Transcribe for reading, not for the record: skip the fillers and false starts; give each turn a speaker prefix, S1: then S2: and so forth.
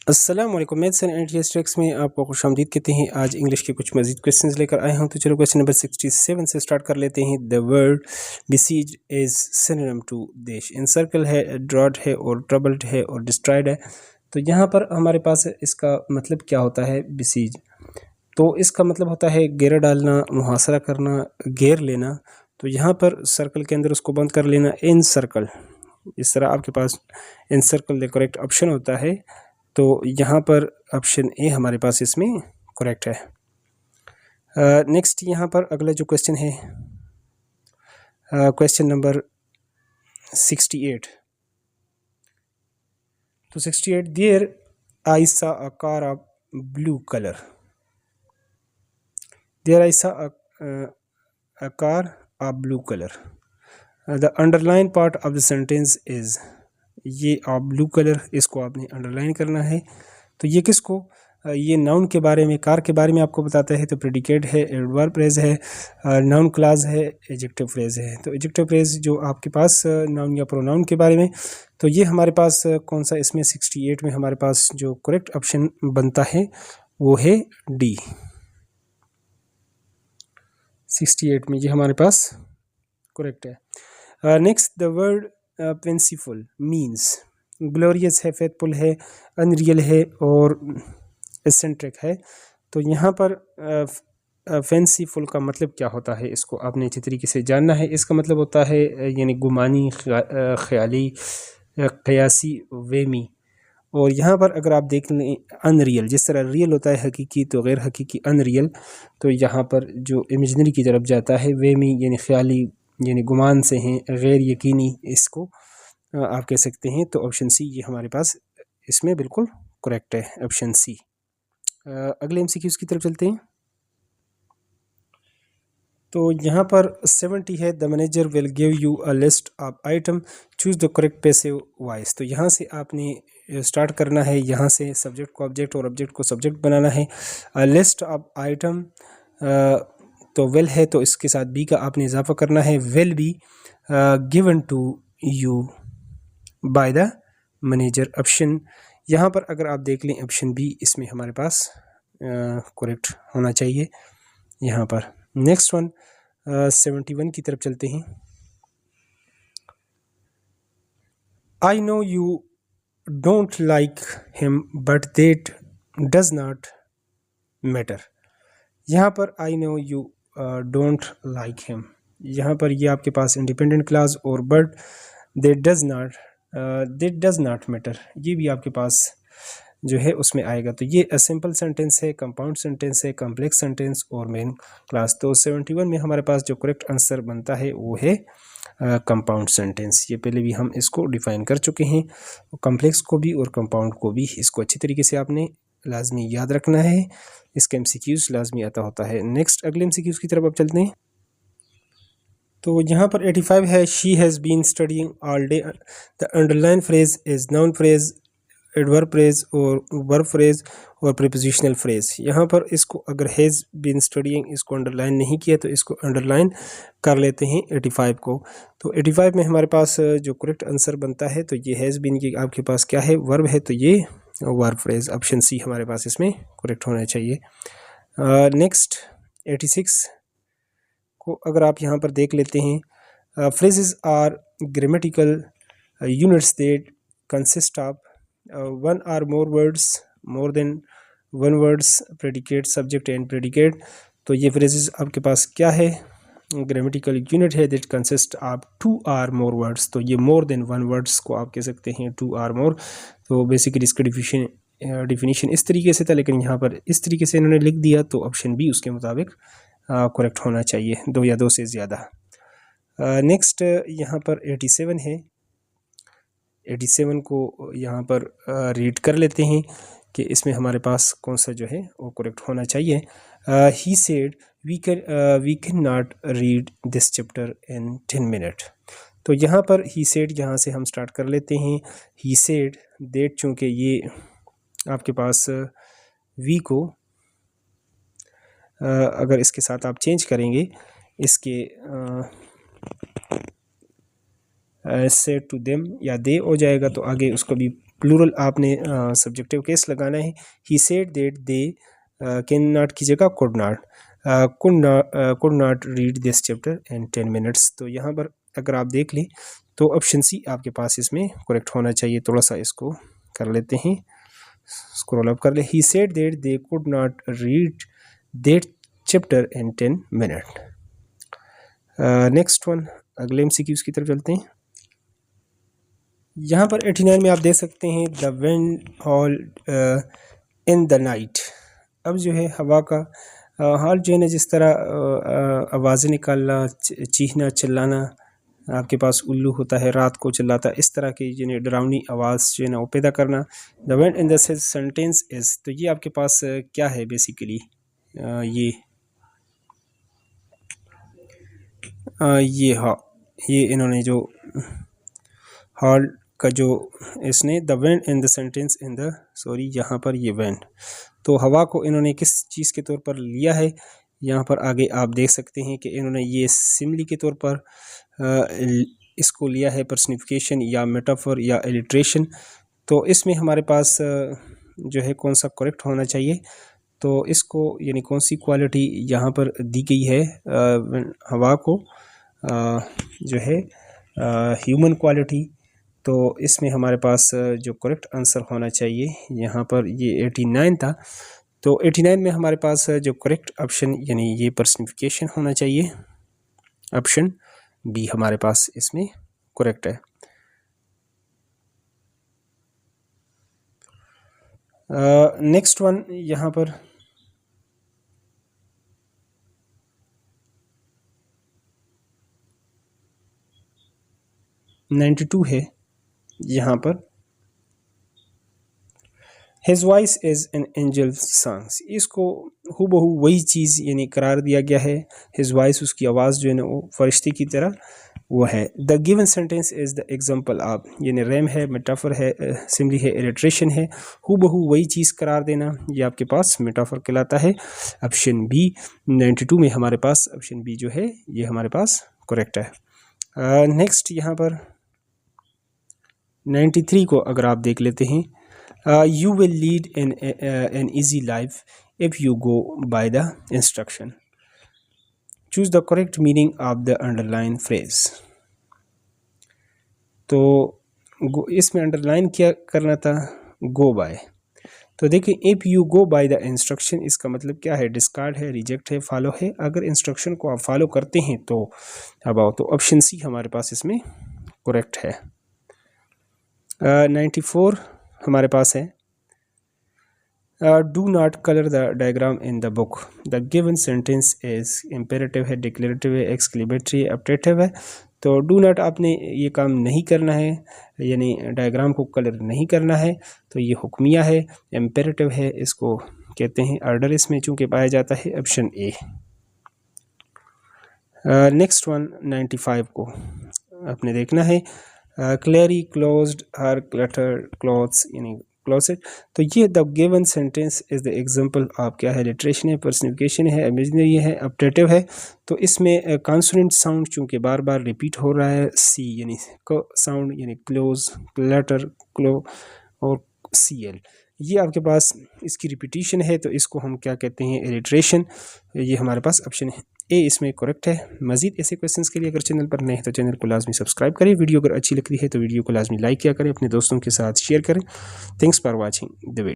S1: अस्सलाम वालेकुम। Maths and NTS tricks में आपको खुशामदीद कहते हैं। आज इंग्लिश के कुछ मजीद क्वेश्चंस लेकर आए हूं, तो चलो क्वेश्चन नंबर 67 से स्टार्ट कर लेते हैं। The word besiege is synonym to देश। एनसर्कल है, ड्रॉट है और ट्रबल्ड है और डिस्ट्रॉयड है। तो यहाँ पर हमारे पास इसका मतलब क्या होता है बिसीज। तो इसका मतलब होता है घेरा डालना, मुहासरा करना, घेर लेना। तो यहाँ पर सर्कल के अंदर उसको बंद कर लेना, इन सर्कल। इस तरह आपके पास इन सर्कल द करेक्ट ऑप्शन होता है। तो यहाँ पर ऑप्शन ए हमारे पास इसमें करेक्ट है। नेक्स्ट यहाँ पर अगला जो क्वेश्चन है, क्वेश्चन नंबर 68। तो 68, there I saw a car of blue colour. There I saw a car of blue colour. The underline part of the sentence is. ये ऑफ ब्लू कलर, इसको आपने अंडरलाइन करना है। तो ये किसको, ये नाउन के बारे में, कार के बारे में आपको बताता है। तो प्रेडिकेट है, एडवर्ब फ्रेज है, नाउन क्लास है, एडजेक्टिव फ्रेज है। तो एडजेक्टिव फ्रेज जो आपके पास नाउन या प्रोनाउन के बारे में, तो ये हमारे पास कौन सा, इसमें 68 में हमारे पास जो करेक्ट ऑप्शन बनता है वो है डी। 68 में ये हमारे पास करेक्ट है। Next, the word principal means. Glorious है, फेथफुल है, अनरियल है और एसेंट्रिक है। तो यहाँ पर फैंसीफुल का मतलब क्या होता है, इसको आपने अच्छी तरीके से जानना है। इसका मतलब होता है यानी गुमानी, ख्याली, कयासी, वेमी। और यहाँ पर अगर आप देख लें अनरियल, जिस तरह रियल होता है हकीकी, तो गैर हकीकी अनरियल। तो यहाँ पर जो इमेजनरी की तरफ जाता है वेमी यानी ख्याली, यानी गुमान से हैं, गैर यकीनी, इसको आप कह सकते हैं। तो ऑप्शन सी ये हमारे पास इसमें बिल्कुल करेक्ट है, ऑप्शन सी। अगले एमसीक्यूज़ की तरफ चलते हैं। तो यहाँ पर 70 है, the manager will give you a list of item, choose the correct passive voice. तो यहाँ से आपने स्टार्ट करना है, यहाँ से सब्जेक्ट को ऑब्जेक्ट और ऑब्जेक्ट को सब्जेक्ट बनाना है। लिस्ट ऑफ आइटम, तो विल है तो इसके साथ बी का आपने इजाफा करना है। Will be given to you by the manager. Option यहाँ पर अगर आप देख लें ऑप्शन बी इसमें हमारे पास करेक्ट होना चाहिए यहाँ पर। नेक्स्ट वन 71 की तरफ चलते हैं। I know you don't like him but that does not matter. यहाँ पर I know you don't like him, यहाँ पर ये आपके पास इंडिपेंडेंट क्लास और but that does not matter, ये भी आपके पास जो है उसमें आएगा। तो ये सिंपल सेंटेंस है, कंपाउंड सेंटेंस है, कॉम्प्लेक्स सेंटेंस और मेन क्लास। तो 71 में हमारे पास जो करेक्ट आंसर बनता है वो है कंपाउंड सेंटेंस। ये पहले भी हम इसको डिफाइन कर चुके हैं, कॉम्प्लेक्स को भी और कंपाउंड को भी। इसको अच्छी तरीके से आपने लाजमी याद रखना है, इसका एमसीक्यूज लाजमी आता होता है। नेक्स्ट अगले एमसीक्यूज की तरफ अब चलते हैं। तो यहाँ पर 85 है, she has been studying all day. The underline phrase is noun phrase, adverb phrase और वर्ब फ्रेज और प्रीपोजिशनल फ्रेज। यहाँ पर इसको अगर हैज़ बीन स्टडीइंग इसको अंडरलाइन नहीं किया तो इसको अंडरलाइन कर लेते हैं 85 को। तो 85 में हमारे पास जो करेक्ट आंसर बनता है तो ये हैज़ बीन की आपके पास क्या है, वर्ब है, तो ये वर्ब फ्रेज, ऑप्शन सी हमारे पास इसमें करेक्ट होना चाहिए। नेक्स्ट 86 को अगर आप यहाँ पर देख लेते हैं, phrases are grammatical units that consist of one or more words, more than one words, predicate, subject and predicate. तो ये फ्रेजेस आपके पास क्या है, ग्रामेटिकल यूनिट है that consist of two or more words. तो ये मोर देन वन वर्ड्स को आप कह सकते हैं टू आर मोर। तो बेसिकली इसका डिफिनीशन इस तरीके से था, लेकिन यहाँ पर इस तरीके से इन्होंने लिख दिया, तो ऑप्शन बी उसके मुताबिक करेक्ट होना चाहिए, दो या दो से ज़्यादा। नेक्स्ट यहाँ पर 87 है, 87 को यहाँ पर रीड कर लेते हैं कि इसमें हमारे पास कौन सा जो है वो करेक्ट होना चाहिए। He said we can not read this chapter in 10 minute. तो यहाँ पर ही सेड, यहाँ से हम स्टार्ट कर लेते हैं। ही सेड दैट, चूँकि ये आपके पास वी को अगर इसके साथ आप चेंज करेंगे, इसके सेड टू देम या दे हो जाएगा, तो आगे उसको भी प्लूरल आपने सब्जेक्टिव केस लगाना है। He said that they can not की जगह could not read this chapter in 10 minutes. तो यहाँ पर अगर आप देख लें तो ऑप्शन सी आपके पास इसमें करेक्ट होना चाहिए। थोड़ा सा इसको कर लेते हैं, स्क्रॉल अप कर ले। He said that they could not read that chapter in 10 minute. Next one, अगले एमसीक्यूज की तरफ चलते हैं। यहाँ पर 89 में आप देख सकते हैं the wind hall in the night. अब जो है हवा का हाल जो है ना, जिस तरह आवाज़ें निकालना, चीखना, चिल्लाना, आपके पास उल्लू होता है रात को चिल्लाता, इस तरह की जो डरावनी आवाज़ जो है ना वो पैदा करना। The wind in the sentence is, तो ये आपके पास क्या है बेसिकली, ये इन्होंने जो हॉल का जो इसने the wind in the sentence in the यहाँ पर ये विंड, तो हवा को इन्होंने किस चीज़ के तौर पर लिया है। यहाँ पर आगे आप देख सकते हैं कि इन्होंने ये सिमिली के तौर पर इसको लिया है, पर्सनिफिकेशन या मेटाफर या इलिट्रेशन। तो इसमें हमारे पास जो है कौन सा करेक्ट होना चाहिए, तो इसको यानी कौन सी क्वालिटी यहाँ पर दी गई है हवा को, जो है ह्यूमन क्वालिटी। तो इसमें हमारे पास जो करेक्ट आंसर होना चाहिए यहाँ पर ये 89 था। तो 89 में हमारे पास जो करेक्ट ऑप्शन यानी ये पर्सनिफिकेशन होना चाहिए, ऑप्शन बी हमारे पास इसमें करेक्ट है। नेक्स्ट वन यहाँ पर (92) है। यहाँ पर his voice is an angel songs, इसको हूबहू वही चीज़ यानी करार दिया गया है। हिज वॉइस, उसकी आवाज़ जो है ना वो फरिश्ते की तरह वो है। The given sentence is the example of, यानी रैम है, मेटाफर है, सिमली है, इलिट्रेशन है। हूबहू वही चीज़ करार देना, ये आपके पास मेटाफर कहलाता है। ऑप्शन बी 92 में हमारे पास ऑप्शन बी जो है ये हमारे पास करेक्ट है। नेक्स्ट यहाँ पर 93 को अगर आप देख लेते हैं, you will lead an easy life if you go by the instruction, choose the correct meaning of the underline phrase. तो इसमें अंडरलाइन क्या करना था, गो बाय। तो देखिए if you go by the instruction, इसका मतलब क्या है, डिस्कार्ड है, रिजेक्ट है, फॉलो है। अगर इंस्ट्रक्शन को आप फॉलो करते हैं तो अबाउट, तो ऑप्शन सी हमारे पास इसमें करेक्ट है। 94 हमारे पास है, do not colour the diagram in the book. The given sentence is imperative है, डिक्लेरेटिव है, एक्सक्लेमेटरी है, अपडेटिव है। तो डू नॉट आपने ये काम नहीं करना है, यानी डायग्राम को कलर नहीं करना है, तो ये हुक्मिया है। इम्पेरेटिव है, इसको कहते हैं ऑर्डर इसमें चूँकि पाया जाता है, ऑप्शन ए। नेक्स्ट वन 95 को आपने देखना है, क्लेरी क्लोज्ड हर क्लटर्ड क्लॉथ्स यानी क्लोसेट। तो ये the given sentence is the example of क्या है, लिटरेशन है, पर्सनिफिकेशन है, इमेजिनरी है, अपडेटिव है। तो इसमें कॉन्सोनेंट साउंड चूँकि बार बार रिपीट हो रहा है, सी यानी साउंड यानी क्लोज, क्लटर, क्लो और CL, ये आपके पास इसकी रिपीटिशन है, तो इसको हम क्या कहते हैं, इलिट्रेशन। ये हमारे पास ऑप्शन है ए इसमें करेक्ट है। मजीद ऐसे क्वेश्चंस के लिए अगर चैनल पर नए हैं तो चैनल को लाजमी सब्सक्राइब करें। वीडियो अगर अच्छी लगती है तो वीडियो को लाजमी लाइक किया करें, अपने दोस्तों के साथ शेयर करें। Thanks for watching the video.